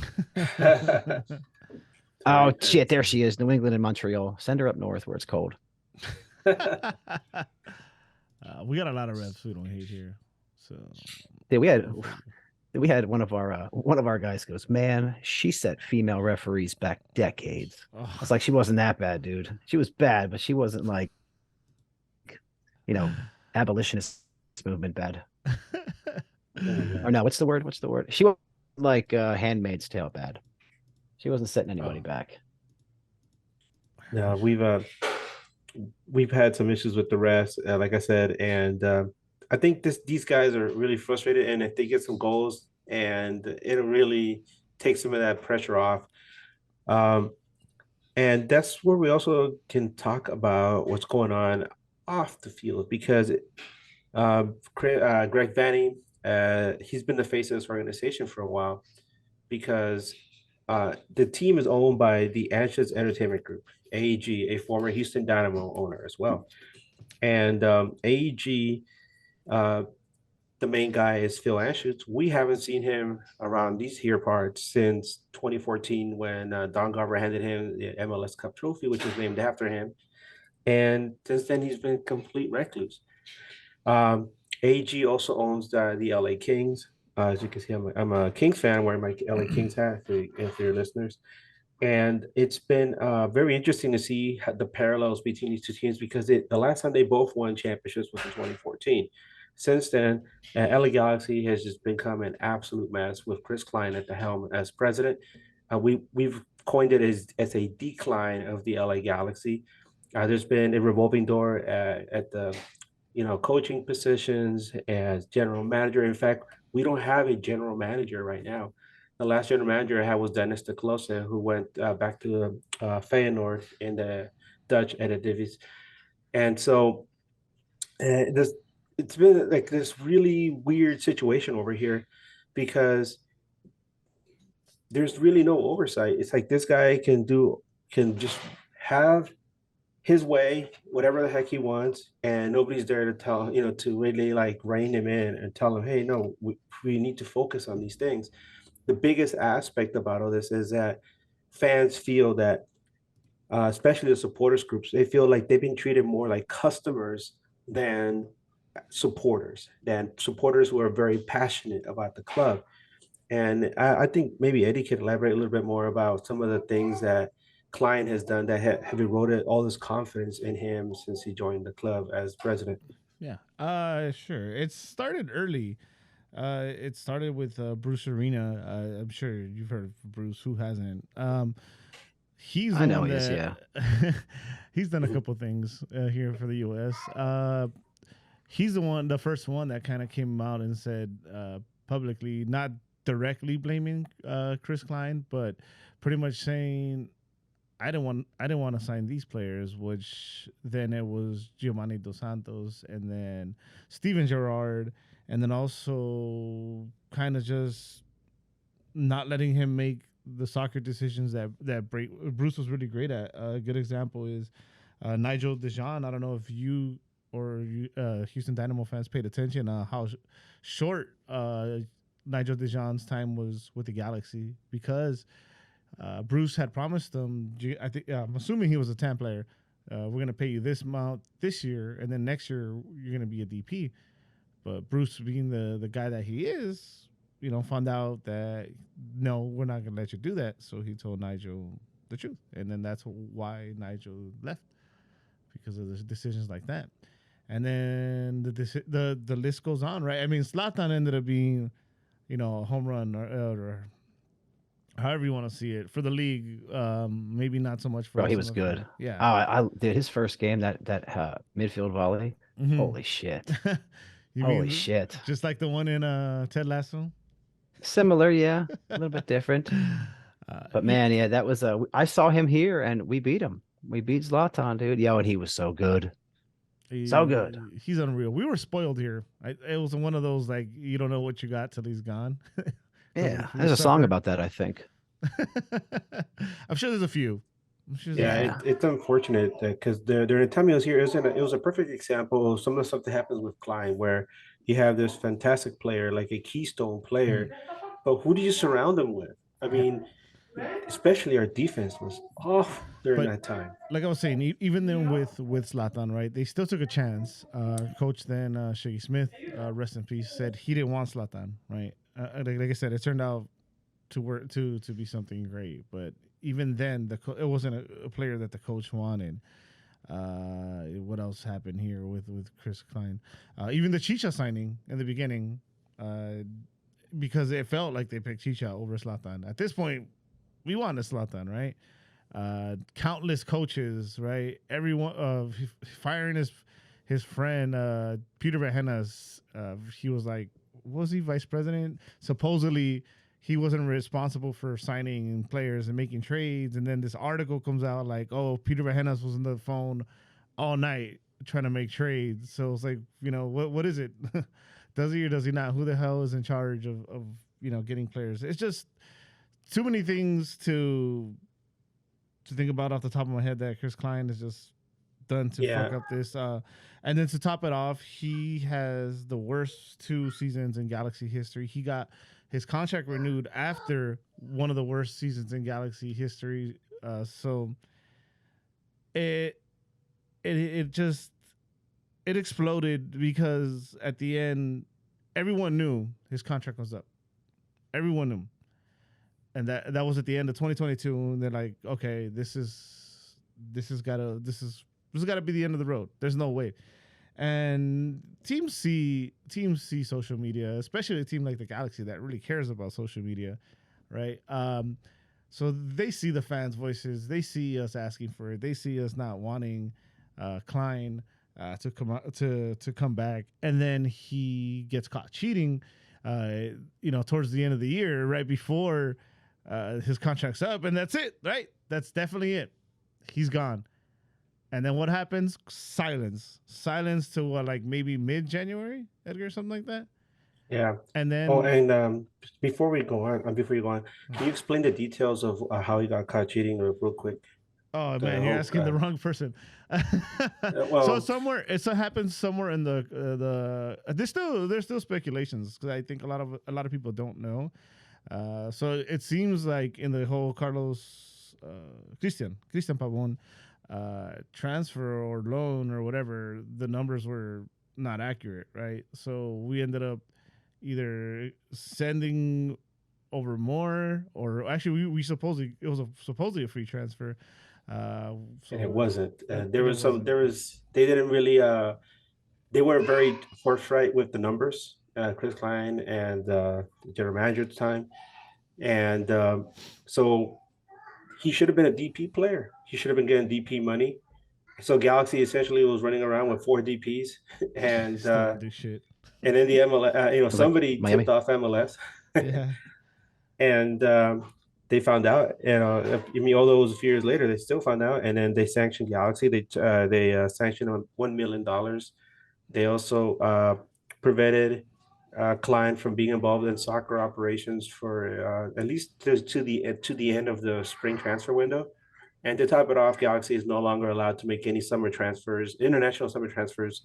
Oh, shit. There she is. New England and Montreal. Send her up north where it's cold. We got a lot of refs we don't hate here. So yeah, we had one of our guys goes, man, she set female referees back decades. I was like, she wasn't that bad, dude. She was bad, but she wasn't like, abolitionist movement bad. Or no, what's the word? She was like Handmaid's Tale bad. She wasn't setting anybody back. No, we've had some issues with the refs, like I said, and I think these guys are really frustrated, and if they get some goals, and it'll really take some of that pressure off. Um, and that's where we also can talk about what's going on off the field because Greg Vanny, he's been the face of this organization for a while because the team is owned by the Anschutz Entertainment Group, AEG, a former Houston Dynamo owner as well. And AEG, uh, the main guy is Phil Anschutz. We haven't seen him around these here parts since 2014 when Don Garber handed him the MLS Cup trophy, which is named after him. And since then, he's been a complete recluse. Um, AG also owns the LA Kings. As you can see, I'm a Kings fan wearing my LA Kings hat if you're listeners. And it's been very interesting to see the parallels between these two teams because the last time they both won championships was in 2014. Since then, LA Galaxy has just become an absolute mess with Chris Klein at the helm as president. We've coined it as a decline of the LA Galaxy. There's been a revolving door at the coaching positions as general manager. In fact, we don't have a general manager right now. The last general manager I had was Dennis de Kloese, who went back to Feyenoord in the Dutch Eredivisie. And so this it's been like this really weird situation over here because there's really no oversight. It's like this guy can just have his way, whatever the heck he wants, and nobody's there to tell, to really like rein him in and tell him, hey, no, we need to focus on these things. The biggest aspect about all this is that fans feel that, especially the supporters groups, they feel like they've been treated more like customers than supporters who are very passionate about the club. And I think maybe Eddie could elaborate a little bit more about some of the things that Klein has done that have eroded all this confidence in him since he joined the club as president. Yeah. Sure. It started early. It started with Bruce Arena. I'm sure you've heard of Bruce. Who hasn't? He's the I know one he is, that he's done a couple things here for the U.S. He's the first one that kind of came out and said publicly, not directly blaming Chris Klein, but pretty much saying I didn't want to sign these players, which then it was Giovanni Dos Santos and then Steven Gerrard, and then also kind of just not letting him make the soccer decisions that Bruce was really great at. A good example is Nigel Dejan. I don't know if you or Houston Dynamo fans paid attention how short Nigel Dejan's time was with the Galaxy because Bruce had promised them. I'm assuming he was a 10 player. We're gonna pay you this amount this year, and then next year you're gonna be a DP. But Bruce, being the guy that he is, found out that no, we're not gonna let you do that. So he told Nigel the truth, and then that's why Nigel left because of the decisions like that. And then the list goes on, right? I mean, Zlatan ended up being, a home run or however you want to see it for the league. Maybe not so much for. Bro, he was good. Yeah. I did his first game that midfield volley. Mhm. Holy shit! You Holy mean shit! just like the one in Ted Lasso. Similar, yeah, a little bit different. But man, yeah, that was I saw him here and we beat him. We beat Zlatan, dude. Yeah, and he was so good. So good. He's unreal. We were spoiled here. It was one of those like you don't know what you got till he's gone. Yeah, there's a song about that, I think. I'm sure there's a few. It's unfortunate because during the time he was here, it was a perfect example of some of the stuff that happens with Klein, where you have this fantastic player, like a keystone player, but who do you surround him with? I mean, especially our defense was off during that time. Like I was saying, even then with Zlatan, right? They still took a chance. Coach then Shaggy Smith, rest in peace, said he didn't want Zlatan, right? Like I said, it turned out to work to be something great, but even then, it wasn't a player that the coach wanted. What else happened here with Chris Klein? Even the Chicha signing in the beginning, because it felt like they picked Chicha over Zlatan. At this point, we wanted Zlatan, right? countless coaches, right? Everyone firing his friend Peter Vahenas. He was like, was he vice president? Supposedly, he wasn't responsible for signing players and making trades. And then this article comes out like, oh, Peter Vahenas was on the phone all night trying to make trades. So it's like, what is it? Does he or does he not? Who the hell is in charge of getting players? It's just too many things to think about off the top of my head that Chris Klein has just done to fuck up this. And then to top it off, he has the worst 2 seasons in Galaxy history. He got his contract renewed after one of the worst seasons in Galaxy history. So it exploded because at the end, everyone knew his contract was up. Everyone knew. And that was at the end of 2022, and they're like, okay, this has gotta be the end of the road. There's no way. And teams see social media, especially a team like the Galaxy that really cares about social media, right? So they see the fans' voices, they see us asking for it, they see us not wanting Klein to come back, and then he gets caught cheating, towards the end of the year, right before his contract's up, and that's it, right? That's definitely it. He's gone. And then what happens? Silence to what, like maybe mid-January, Edgar, something like that. Yeah. And then before you go on, can you explain the details of how he got caught cheating real quick? Oh man, you're asking the wrong person. So it happens somewhere in the there's still speculations because I think a lot of people don't know. So it seems like in the whole Carlos Christian Pavon transfer or loan or whatever, the numbers were not accurate, right? So we ended up either sending over more, or actually we supposedly a free transfer. And it wasn't. They didn't really. They weren't very forthright with the numbers. Chris Klein and the general manager at the time, and so he should have been a DP player. He should have been getting DP money. So Galaxy essentially was running around with 4 DPs, and do shit. And then the MLS, somebody tipped off MLS, Yeah. And they found out. All those few years later, they still found out, and then they sanctioned Galaxy. They sanctioned on $1 million. They also prevented Klein from being involved in soccer operations for at least to the end of the spring transfer window. And to top it off, Galaxy is no longer allowed to make any international summer transfers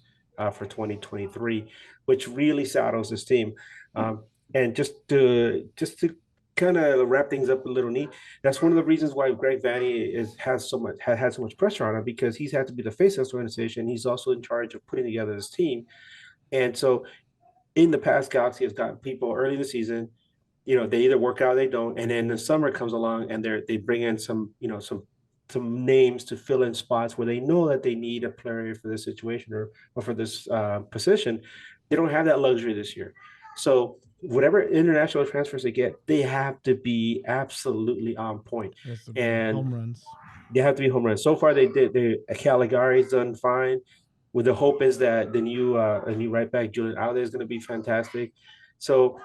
for 2023, which really saddles this team. And just to kind of wrap things up a little neat, that's one of the reasons why Greg Vanney had so much pressure on him, because he's had to be the face of this organization. He's also in charge of putting together this team. And so in the past, Galaxy has gotten people early in the season, they either work out or they don't. And then the summer comes along and they bring in some names to fill in spots where they know that they need a player for this situation or for this position. They don't have that luxury this year. So whatever international transfers they get, they have to be absolutely on point. And home runs. They have to be home runs. So far, Caligari's done fine. With the hope is that the new right back Julian Alde is going to be fantastic. So,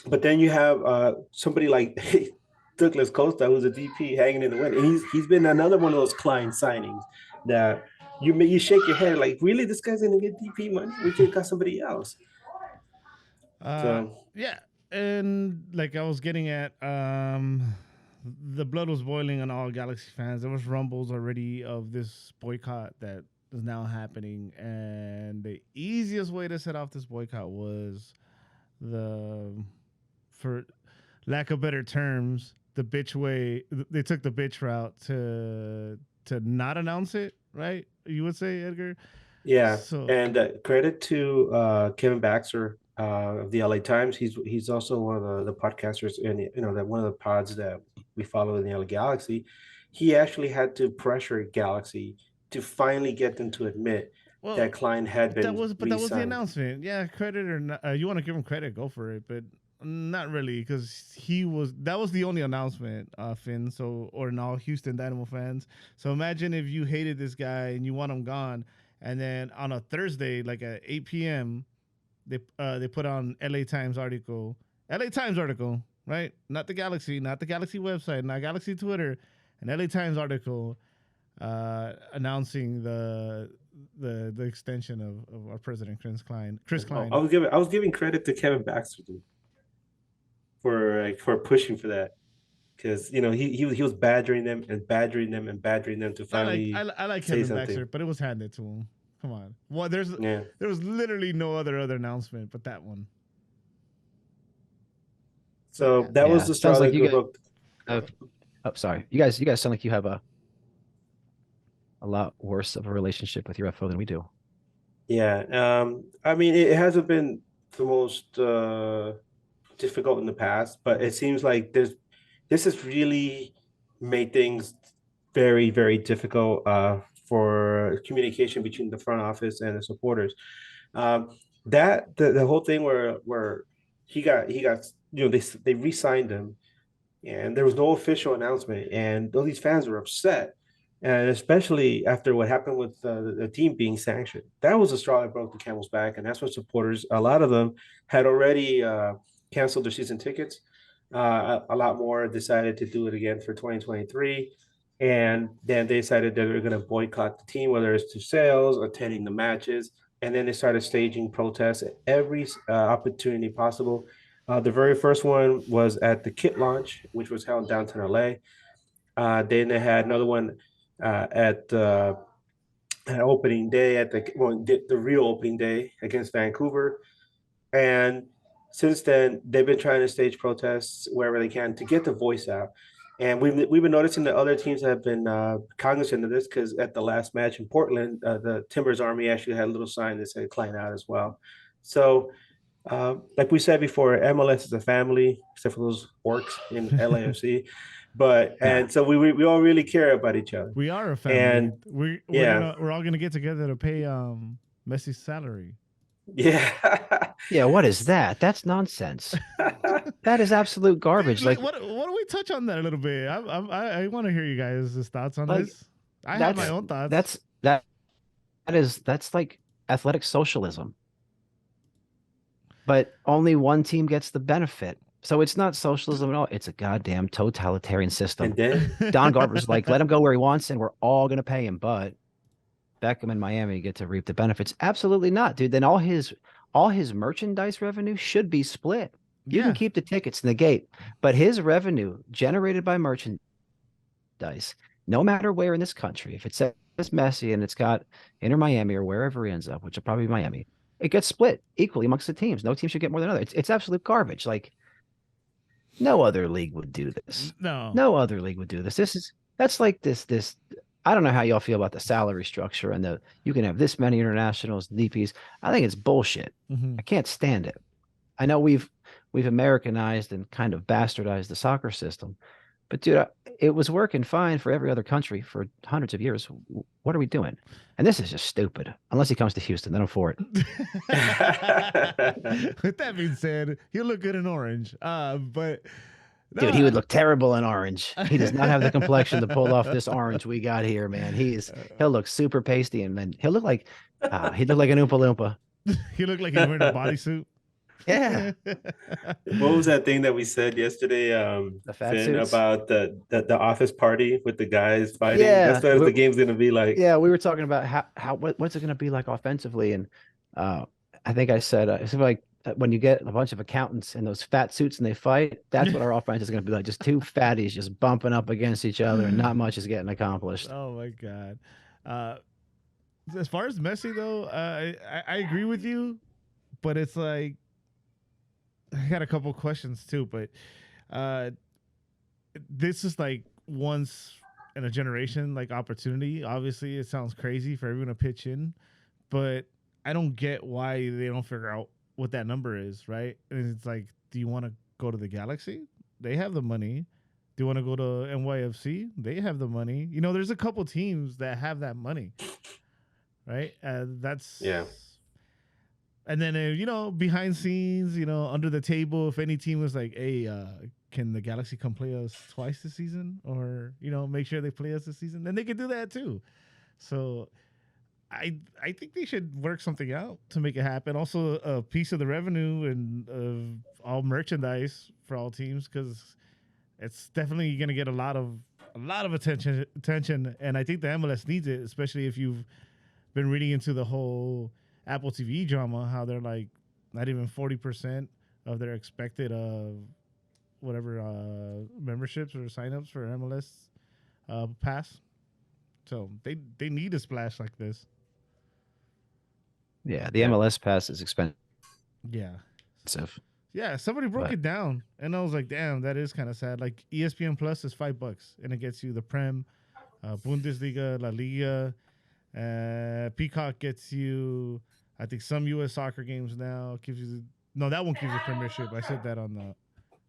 but then you have somebody like Douglas Costa, who's a DP hanging in the wind, and he's been another one of those Klein signings that you shake your head like, really, this guy's going to get DP money? We could have got somebody else. Yeah, and like I was getting at, the blood was boiling on all Galaxy fans. There was rumbles already of this boycott that is now happening, and the easiest way to set off this boycott was for lack of better terms, the bitch way. They took the bitch route to not announce it, right? You would say, Edgar? Yeah. So, and credit to Kevin Baxter of the LA Times. He's also one of the podcasters in that one of the pods that we follow in the LA Galaxy. He actually had to pressure Galaxy to finally get them to admit that Klein had been. That was the announcement. Yeah, credit or not, you want to give him credit, go for it. But Not really, because that was the only announcement, Finn. So, or in all Houston Dynamo fans. So imagine if you hated this guy and you want him gone, and then on a Thursday, like at 8 p.m., they put on LA Times article, right? Not the Galaxy website, not Galaxy Twitter, an LA Times article announcing the extension of our president Chris Klein. I was giving credit to Kevin Baxter, dude, for pushing for that, because he was badgering them to finally. I like Kevin Baxter, but it was handed to him. Come on. Well, there was literally no other announcement but that one. So that was the straw that broke. Sorry, you guys sound like you have a lot worse of a relationship with your UFO than we do. Yeah, I mean, it hasn't been the most difficult in the past, but it seems like this has really made things very, very difficult for communication between the front office and the supporters. That the whole thing where he got they re-signed him, and there was no official announcement, and all these fans were upset. And especially after what happened with the team being sanctioned, that was the straw that broke the camel's back. And that's what supporters, a lot of them had already canceled their season tickets. A lot more decided to do it again for 2023. And then they decided that they were going to boycott the team, whether it's to sales, attending the matches. And then they started staging protests at every opportunity possible. The very first one was at the kit launch, which was held downtown LA. Then they had another one at opening day the real opening day against Vancouver. And since then, they've been trying to stage protests wherever they can to get the voice out. And we've been noticing that other teams have been cognizant of this, because at the last match in Portland, the Timbers Army actually had a little sign that said "Klein out" as well. So, like we said before, MLS is a family, except for those orcs in LAFC. And so we all really care about each other. We are a family, and we're all gonna get together to pay Messi's salary. Yeah. Yeah, what is that? That's nonsense. That is absolute garbage. Dude, what do we touch on that a little bit? I want to hear you guys' thoughts on this. I have my own thoughts. That's like athletic socialism. But only one team gets the benefit. So it's not socialism at all. It's a goddamn totalitarian system. Don Garber's like, let him go where he wants, and we're all going to pay him. But Beckham and Miami get to reap the benefits. Absolutely not, dude. Then all his merchandise revenue should be split. You can keep the tickets in the gate, but his revenue generated by merchandise, no matter where in this country, if it says Messi and it's got Inter Miami or wherever he ends up, which will probably be Miami, it gets split equally amongst the teams. No team should get more than another. It's absolute garbage. Like, no other league would do this. No other league would do this. That's like this. I don't know how y'all feel about the salary structure and you can have this many internationals, DPs. I think it's bullshit. Mm-hmm. I can't stand it. I know we've Americanized and kind of bastardized the soccer system, but dude, it was working fine for every other country for hundreds of years. What are we doing? And this is just stupid. Unless he comes to Houston, then I'm for it. With that being said, he'll look good in orange. But dude, he would look terrible in orange. He does not have the complexion to pull off this orange we got here, man. He'll look super pasty, and then he'll look like he'd look like an Oompa Loompa. He looked like he was wearing a bodysuit. Yeah. What was that thing that we said yesterday, the fat Finn, suits? about the office party with the guys fighting? Yeah, that's what the game's gonna be like. Yeah, we were talking about what's it gonna be like offensively, and I think I said it's like when you get a bunch of accountants in those fat suits and they fight, that's what our offense is gonna be like. Just two fatties just bumping up against each other, and not much is getting accomplished. Oh my god. As far as Messi though, I agree with you, but it's like, I got a couple questions too, but this is like once in a generation like opportunity. Obviously, it sounds crazy for everyone to pitch in, but I don't get why they don't figure out what that number is, right? And it's like, do you want to go to the Galaxy? They have the money. Do you want to go to NYFC? They have the money. You know, there's a couple teams that have that money, right? That's And then, behind scenes, under the table, if any team was like, hey, can the Galaxy come play us twice this season? Or, make sure they play us this season, then they could do that too. So I think they should work something out to make it happen. Also, a piece of the revenue and of all merchandise for all teams, because it's definitely going to get a lot of attention. And I think the MLS needs it, especially if you've been reading into the whole Apple TV drama, how they're like not even 40% of their expected memberships or signups for MLS pass. So they need a splash like this. Yeah, the MLS pass is expensive. Yeah. Yeah, somebody broke it down, and I was like, damn, that is kind of sad. Like ESPN Plus is $5, and it gets you the Prem, Bundesliga, La Liga. Peacock gets you, I think, some U.S. soccer games now. That one gives you Premiership. I said that on the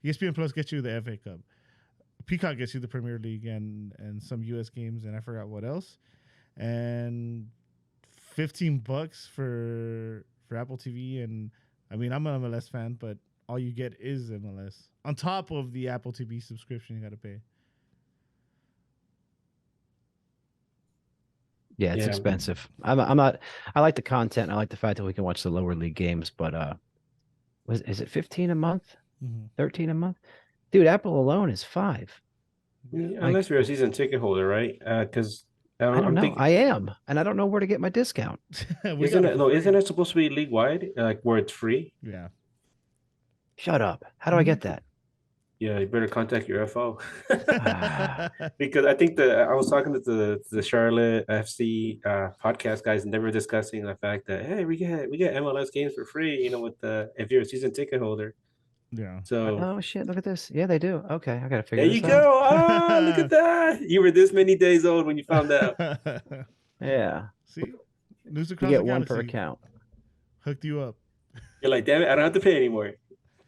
ESPN Plus gets you the FA Cup. Peacock gets you the Premier League and some U.S. games, and I forgot what else. And $15 for Apple TV, and I mean, I'm an MLS fan, but all you get is MLS on top of the Apple TV subscription you got to pay. Yeah, it's expensive. I'm not. I like the content. I like the fact that we can watch the lower league games. But is it 15 a month? 13 a month? Dude, Apple alone is $5. Yeah, unless you're a season ticket holder, right? Because I don't know. I am, and I don't know where to get my discount. Isn't it supposed to be league wide, like where it's free? Yeah. Shut up. How do I get that? Yeah, you better contact your FO. Because I think I was talking to the Charlotte FC podcast guys, and they were discussing the fact that, hey, we get MLS games for free, with if you're a season ticket holder. Yeah. So oh shit, look at this. Yeah, they do. Okay, I gotta figure there this you out. go. Oh, look at that. You were this many days old when you found out. Yeah. See? News You across get the one per galaxy. account. Hooked you up. You're like, damn it, I don't have to pay anymore.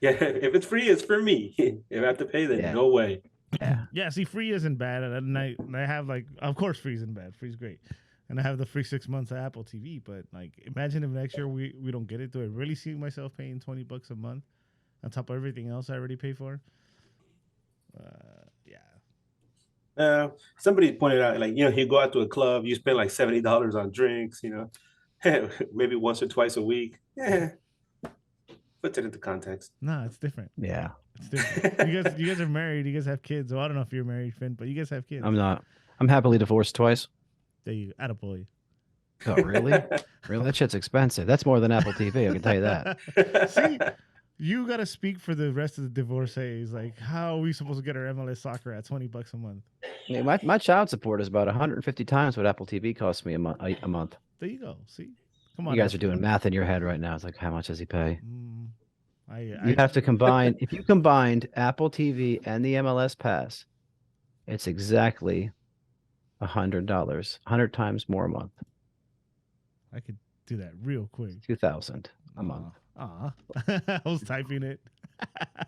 Yeah, if it's free, it's for me. If I have to pay, then no way. Yeah. Yeah, see, free isn't bad. And I have, like, of course, free isn't bad. Free's great. And I have the free 6 months of Apple TV. But, like, imagine if next year we don't get it. Do I really see myself paying $20 a month on top of everything else I already pay for? Yeah. Somebody pointed out, like, you go out to a club, you spend like $70 on drinks, maybe once or twice a week. Yeah. Put it into context. No, it's different. Yeah. It's different. You guys are married. You guys have kids. Well, I don't know if you're married, Finn, but you guys have kids. I'm not. I'm happily divorced twice. There you go. Attaboy. Oh, really? Really? That shit's expensive. That's more than Apple TV, I can tell you that. See, you got to speak for the rest of the divorcees. Like, how are we supposed to get our MLS soccer at $20 a month? Yeah, my child support is about 150 times what Apple TV costs me a month. There you go. See? Come on. You guys are doing math in your head right now. It's like, how much does he pay? You have to combine. If you combined Apple TV and the MLS Pass, it's exactly $100, 100 times more a month. I could do that real quick. 2,000 a month. I was typing it.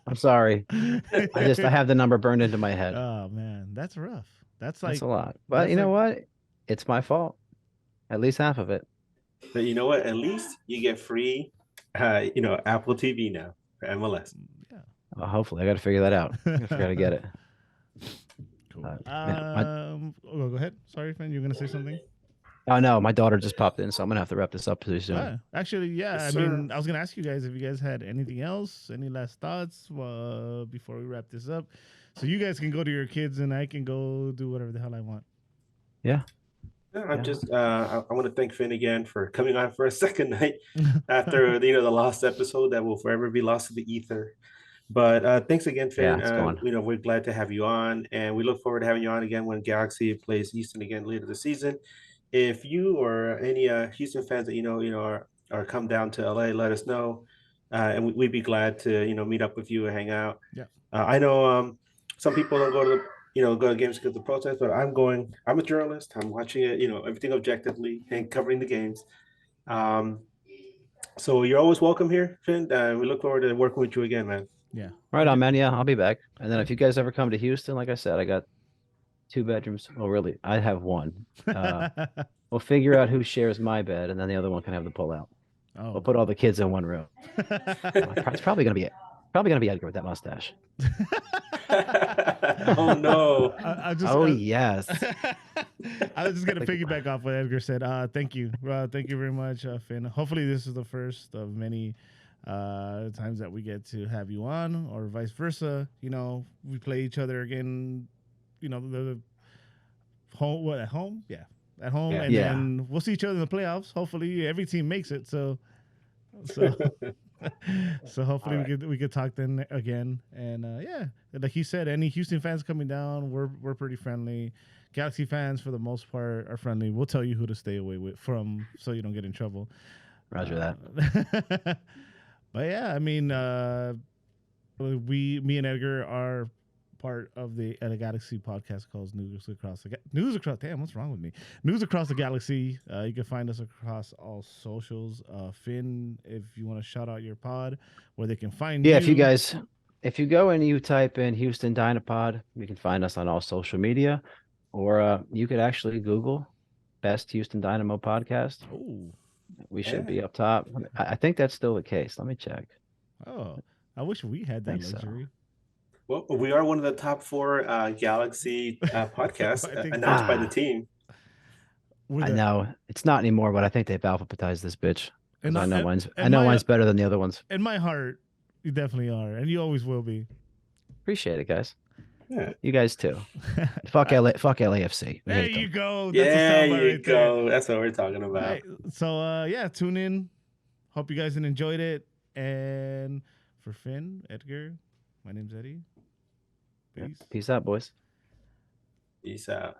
I'm sorry. I have the number burned into my head. Oh man, that's rough. That's a lot. But you know what? It's my fault. At least half of it. But you know what? At least you get free, Apple TV now for MLS. Yeah. Well, hopefully, I got to figure that out. I got to get it. Cool. Go ahead. Sorry, Finn. You're gonna say something? Oh no, my daughter just popped in, so I'm gonna have to wrap this up pretty soon. Actually, yeah. Yes, I mean, I was gonna ask you guys if you guys had anything else, any last thoughts before we wrap this up, so you guys can go to your kids and I can go do whatever the hell I want. Yeah. I'm just I want to thank Finn again for coming on for a second night after the last episode that will forever be lost to the ether. But thanks again, Finn. We're glad to have you on, and we look forward to having you on again when Galaxy plays Houston again later this season. If you or any Houston fans that are come down to LA, let us know, and we'd be glad to meet up with you and hang out. Yeah. I know some people don't go to games because of the protest, but I'm going. I'm a journalist. I'm watching it, everything objectively and covering the games. So you're always welcome here, Finn. We look forward to working with you again, man. Yeah. Right on, man. Yeah, I'll be back. And then if you guys ever come to Houston, like I said, I got 2 bedrooms. Well, really, I have one. We'll figure out who shares my bed, and then the other one can have the pull-out. Oh. We'll put all the kids in one room. It's probably gonna be Edgar with that mustache. Oh no! Oh yes. I was just gonna piggyback off what Edgar said. Thank you very much, Finn. Hopefully, this is the first of many times that we get to have you on, or vice versa. You know, we play each other again. You know, the home. What at home? Yeah, at home, and then we'll see each other in the playoffs. Hopefully, every team makes it. So hopefully we could talk then again. And like he said, any Houston fans coming down, we're pretty friendly. Galaxy fans, for the most part, are friendly. We'll tell you who to stay away from, so you don't get in trouble. Roger that. But yeah, I mean, me and Edgar are part of the Galaxy podcast called News Across. Damn, what's wrong with me? News Across the Galaxy. You can find us across all socials. Finn, if you want to shout out your pod, where they can find you. Yeah, if you go and you type in Houston Dyno Pod, you can find us on all social media, or you could actually Google Best Houston Dynamo Podcast. Oh, we should be up top. I think that's still the case. Let me check. Oh, I wish we had that luxury. So. Well, we are one of the top 4 Galaxy podcasts announced by the team. I know it's not anymore, but I think they've alphabetized this bitch. I know mine's better than the other ones. In my heart, you definitely are, and you always will be. Appreciate it, guys. Yeah. You guys too. Fuck LAFC. There you go. That's what we're talking about. Right. So tune in. Hope you guys enjoyed it. And for Finn, Edgar, my name's Eddie. Peace. Peace out, boys. Peace out.